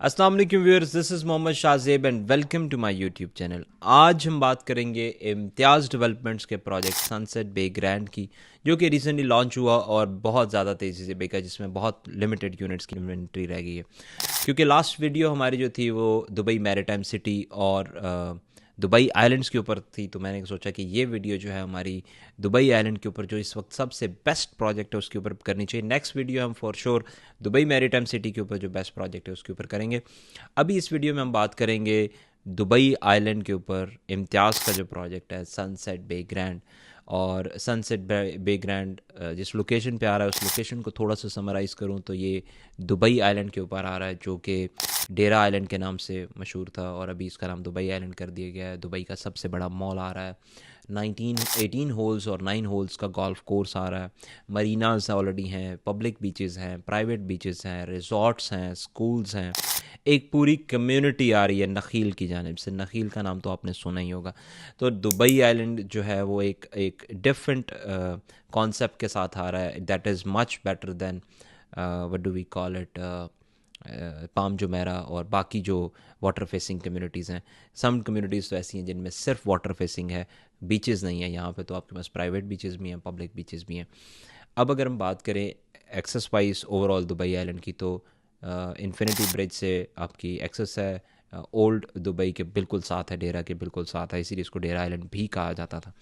अस्सलाम वालेकुम viewers, this is Mohammad Shahzeb and welcome to my YouTube channel. आज हम बात करेंगे इम्तियाज़ डेवलपमेंट्स के प्रोजेक्ट सनसेट बे ग्रैंड की, जो कि रिसेंटली लॉन्च हुआ और बहुत ज़्यादा तेज़ी से बिका, जिसमें बहुत लिमिटेड यूनिट्स की इन्वेंट्री रह गई है। क्योंकि लास्ट वीडियो हमारी जो थी वो दुबई मैरीटाइम सिटी और दुबई आइलैंड्स के ऊपर थी, तो मैंने सोचा कि ये वीडियो जो है हमारी दुबई आइलैंड के ऊपर, जो इस वक्त सबसे बेस्ट प्रोजेक्ट है, उसके ऊपर करनी चाहिए। नेक्स्ट वीडियो हम for sure Dubai maritime city के ऊपर जो बेस्ट प्रोजेक्ट है उसके ऊपर करेंगे। अभी इस वीडियो में हम बात करेंगे दुबई आइलैंड के ऊपर इम्तियाज़ का जो प्रोजेक्ट है सनसेट बे ग्रैंड। और सनसेट बे ग्रैंड जिस लोकेशन पे आ रहा है, उस लोकेशन को थोड़ा सा समराइज़ करूँ तो ये दुबई आइलैंड के ऊपर आ रहा है, जो कि डेरा आइलैंड के नाम से मशहूर था और अभी इसका नाम दुबई आइलैंड कर दिया गया है। दुबई का सबसे बड़ा मॉल आ रहा है, 18 होल्स और 9 होल्स का गोल्फ कोर्स आ रहा है। मरीनाज ऑलरेडी हैं, पब्लिक बीचेस हैं, प्राइवेट बीचेस हैं, रिजॉर्ट्स हैं, स्कूल्स हैं। एक पूरी कम्युनिटी आ रही है नखील की जानिब से। नखील का नाम तो आपने सुना ही होगा। तो दुबई आइलैंड जो है वो एक डिफरेंट कॉन्सेप्ट के साथ आ रहा है, that is much better than what do we call it, Palm Jumeirah और बाकी जो वाटर फेसिंग कम्युनिटीज़ हैं। सम कम्युनिटीज़ तो ऐसी हैं जिनमें सिर्फ वाटर फेसिंग है, बीचेस नहीं है। यहाँ पे तो आपके पास प्राइवेट बीचेस भी हैं, पब्लिक बीचेस भी हैं। अब अगर हम बात करें access wise overall Dubai island की, तो इन्फिनिटी ब्रिज से आपकी एक्सेस है। ओल्ड दुबई के बिल्कुल साथ है, डेरा के बिल्कुल साथ है, इसीलिए इसको डेरा आइलैंड भी कहा जाता था।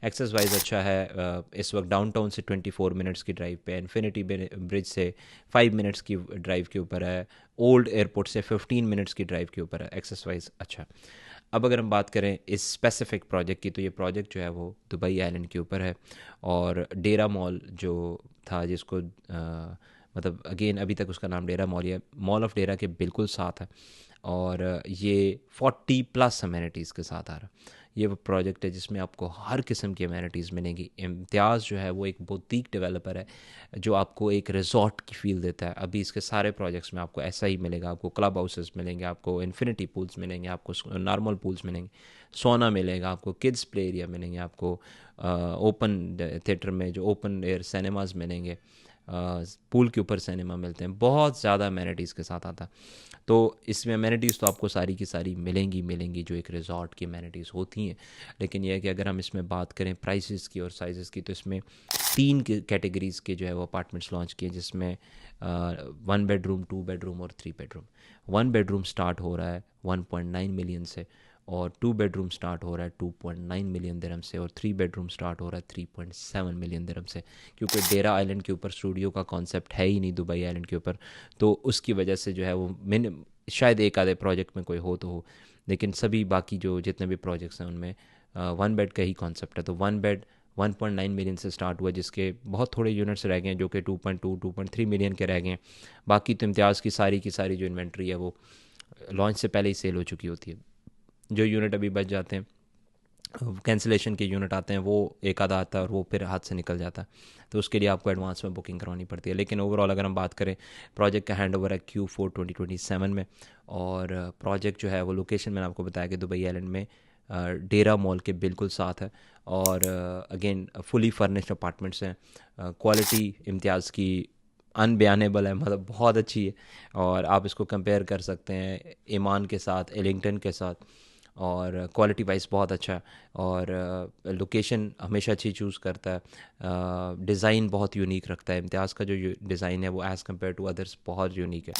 एक्सेस वाइज अच्छा है। इस वक्त डाउनटाउन से 24 मिनट्स की ड्राइव पे, इन्फिनिटी ब्रिज से 5 मिनट्स की ड्राइव के ऊपर है, ओल्ड एयरपोर्ट से 15 मिनट्स की ड्राइव के ऊपर है। एक्सेस वाइज अच्छा। अब अगर हम बात करें इस स्पेसिफिक प्रोजेक्ट की, तो ये प्रोजेक्ट जो है वो दुबई आइलैंड के ऊपर है। और डेरा मॉल जो था, जिसको मतलब अगेन अभी तक उसका नाम डेरा मॉल है, मॉल ऑफ डेरा के बिल्कुल साथ है। और ये 40+ अमेनिटीज़ के साथ आ रहा है। ये वो प्रोजेक्ट है जिसमें आपको हर किस्म की अमेनिटीज़ मिलेंगी। इम्तियाज़ जो है वो एक बुटीक डेवलपर है जो आपको एक रिजॉर्ट की फील देता है। अभी इसके सारे प्रोजेक्ट्स में आपको ऐसा ही मिलेगा। आपको क्लब हाउसेस मिलेंगे, आपको इन्फिनिटी पूल्स मिलेंगे, आपको नॉर्मल पूल्स मिलेंगे, सोना मिलेगा, आपको किड्स प्ले एरिया मिलेंगे, आपको ओपन थिएटर में जो ओपन एयर सिनेमाज मिलेंगे, पूल के ऊपर सिनेमा मिलते हैं। बहुत ज़्यादा अमेनिटीज़ के साथ आता है। तो इसमें अमेनिटीज़ तो आपको सारी की सारी मिलेंगी जो एक रिजॉर्ट की अमेनिटीज़ होती हैं। लेकिन यह है कि अगर हम इसमें बात करें प्राइसेस की और साइज़ की, तो इसमें 3 कैटेगरीज़ के जो है वो अपार्टमेंट्स लॉन्च किए, जिसमें 1 बेडरूम, 2 बेडरूम और 3 बेडरूम। 1 बेडरूम स्टार्ट हो रहा है 1.9 मिलियन से, और 2 बेडरूम स्टार्ट हो रहा है 2.9 मिलियन दिरहम से, और 3 बेडरूम स्टार्ट हो रहा है 3.7 मिलियन दिरहम से। क्योंकि डेरा आइलैंड के ऊपर स्टूडियो का कॉन्सेप्ट है ही नहीं दुबई आइलैंड के ऊपर, तो उसकी वजह से जो है वो शायद एक आधे प्रोजेक्ट में कोई हो तो हो, लेकिन सभी बाकी जो जितने भी प्रोजेक्ट्स हैं उनमें 1 बेड का ही कॉन्सेप्ट है। तो 1 बेड 1.9 मिलियन से स्टार्ट हुआ, जिसके बहुत थोड़े यूनिट्स रह गए हैं जो कि 2.2 2.3 मिलियन के रह गए हैं। बाकी तो इम्तियाज़ की सारी जो इन्वेंट्री है वो लॉन्च से पहले ही सेल हो चुकी होती है। जो यूनिट अभी बच जाते हैं, कैंसिलेशन के यूनिट आते हैं, वो एक आधा आता है और वो फिर हाथ से निकल जाता है, तो उसके लिए आपको एडवांस में बुकिंग करवानी पड़ती है। लेकिन ओवरऑल अगर हम बात करें, प्रोजेक्ट का हैंड ओवर है Q4 2027 में। और प्रोजेक्ट जो है वो लोकेशन मैंने आपको बताया कि दुबई आइलैंड में डेरा मॉल के बिल्कुल साथ है। और अगेन फुली फर्निश्ड अपार्टमेंट्स हैं। क्वालिटी इम्तियाज़ की अनबयानेबल है, मतलब बहुत अच्छी है। और आप इसको कंपेयर कर सकते हैं ईमान के साथ, एलिंगटन के साथ, और क्वालिटी वाइज बहुत अच्छा है। और लोकेशन हमेशा अच्छी चूज़ करता है। डिज़ाइन बहुत यूनिक रखता है। इम्तियाज़ का जो डिज़ाइन है वो एज़ कम्पेयर टू अदर्स बहुत यूनिक है।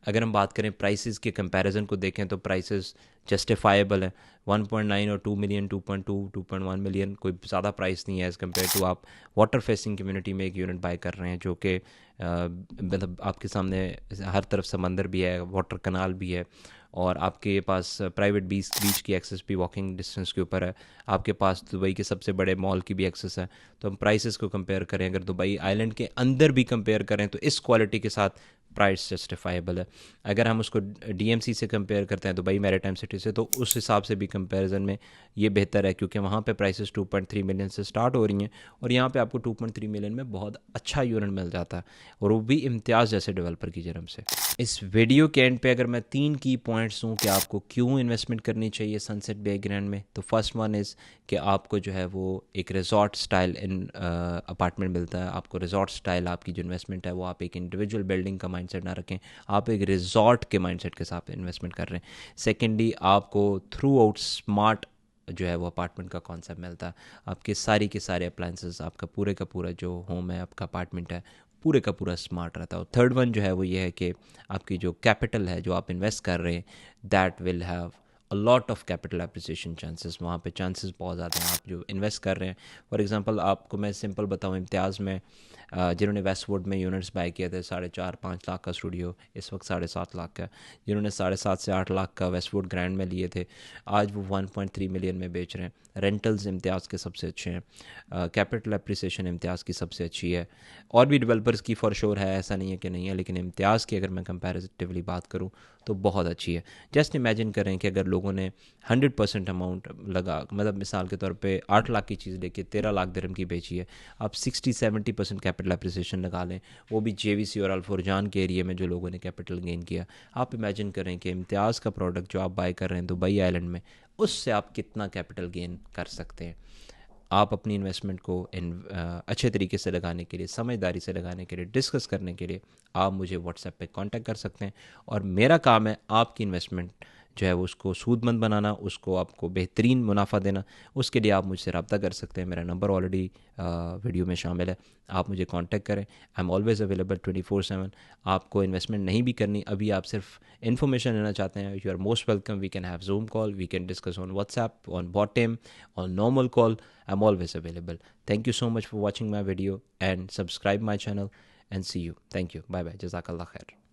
अगर हम बात करें प्राइसेस के कंपैरिजन को देखें, तो प्राइसेस जस्टिफाइबल है। 1.9 और 2 मिलियन, 2.2 2.1 मिलियन कोई ज़्यादा प्राइस नहीं है एज़ कम्पेयर टू आप वाटर फेसिंग कम्युनिटी में एक यूनिट बाय कर रहे हैं, जो कि मतलब आपके सामने हर तरफ समंदर भी है, वाटर कनाल भी है, और आपके पास प्राइवेट बीच की एक्सेस भी वॉकिंग डिस्टेंस के ऊपर है। आपके पास दुबई के सबसे बड़े मॉल की भी एक्सेस है। तो हम प्राइसेस को कंपेयर करें, अगर दुबई आइलैंड के अंदर भी कंपेयर करें, तो इस क्वालिटी के साथ प्राइस जस्टिफाइबल है। अगर हम उसको DMC से कंपेयर करते हैं, दुबई मैरीटाइम सिटी से, तो उस हिसाब से भी कंपैरिजन में ये बेहतर है, क्योंकि वहाँ पे प्राइसेस 2.3 मिलियन से स्टार्ट हो रही हैं और यहाँ पे आपको 2.3 मिलियन में बहुत अच्छा यूनिट मिल जाता है, और वो भी इम्तियाज़ जैसे डेवलपर की जन्म से। इस वीडियो के एंड पे अगर मैं 3 की पॉइंट्स दूँ कि आपको क्यों इन्वेस्टमेंट करनी चाहिए सनसेट बे ग्रैंड में, तो फर्स्ट वन इज़ कि आपको जो है वो एक रिजॉर्ट स्टाइल अपार्टमेंट मिलता है। आपको रिजॉर्ट स्टाइल, आपकी जो इन्वेस्टमेंट है वो आप एक इंडिविजुअल बिल्डिंग का माइंडसेट ना रखें, आप एक रिजॉर्ट के माइंडसेट के साथ इन्वेस्टमेंट कर रहे हैं। सेकेंडली, आपको थ्रू आउट स्मार्ट जो है वो अपार्टमेंट का कॉन्सेप्ट मिलता है। आपके सारी के सारे अप्लाइंसेस, आपका पूरे का पूरा जो होम है, आपका अपार्टमेंट है, पूरे का पूरा स्मार्ट रहता है। और थर्ड वन जो है वो ये है कि आपकी जो कैपिटल है जो आप इन्वेस्ट कर रहे हैं, that will have a lot of capital appreciation chances. वहाँ पे चांसेस बहुत ज़्यादा हैं। आप जो इन्वेस्ट कर रहे हैं, फॉर एग्जांपल आपको मैं सिंपल बताऊँ, इम्तियाज़ में जिन्होंने वेस्टवुड में यूनिट्स बाय किए थे 4.5-5 लाख का स्टूडियो, इस वक्त 7.5 लाख का। जिन्होंने 7.5 से 8 लाख का वेस्टवुड ग्रैंड में लिए थे, आज वो 1.3 मिलियन में बेच रहे हैं। रेंटल्स इम्तियाज़ के सबसे अच्छे हैं, कैपिटल एप्रिसिएशन इम्तियाज़ की सबसे अच्छी है। और भी डेवलपर्स की फॉर श्योर है, ऐसा नहीं है कि नहीं है, लेकिन इम्तियाज़ की अगर मैं कंपैरेटिवली बात करूँ तो बहुत अच्छी है। जस्ट इमेजिन करें कि अगर लोगों ने 100% अमाउंट लगा, मतलब मिसाल के तौर पे 8 लाख की चीज़ लेके 13 लाख दिरहम की बेची है, आप 60-70% कैपिटल एप्रिसिएशन लगा लें, वो भी जेवीसी और अल्फुरजान के एरिया में जो लोगों ने कैपिटल गेन किया। आप इमेजिन करें कि इम्तियाज़ का प्रोडक्ट जो आप बाय कर रहे हैं दुबई आइलैंड में, उससे आप कितना कैपिटल गेन कर सकते हैं। आप अपनी इन्वेस्टमेंट को अच्छे तरीके से लगाने के लिए, समझदारी से लगाने के लिए, डिस्कस करने के लिए आप मुझे व्हाट्सएप पे कांटेक्ट कर सकते हैं। और मेरा काम है आपकी इन्वेस्टमेंट जो है वो उसको सूदमंद बनाना, उसको आपको बेहतरीन मुनाफा देना। उसके लिए आप मुझसे रब्ता कर सकते हैं। मेरा नंबर ऑलरेडी वीडियो में शामिल है, आप मुझे कांटेक्ट करें। I am always available 24/7। आपको इन्वेस्टमेंट नहीं भी करनी, अभी आप सिर्फ इन्फॉर्मेशन लेना चाहते हैं, you are most welcome. We can have Zoom call, we can discuss on WhatsApp, on bottom, on normal call. I'm always available. Thank you so much for watching my video and subscribe my channel and see you. Thank you. Bye bye. Jazakallah khair.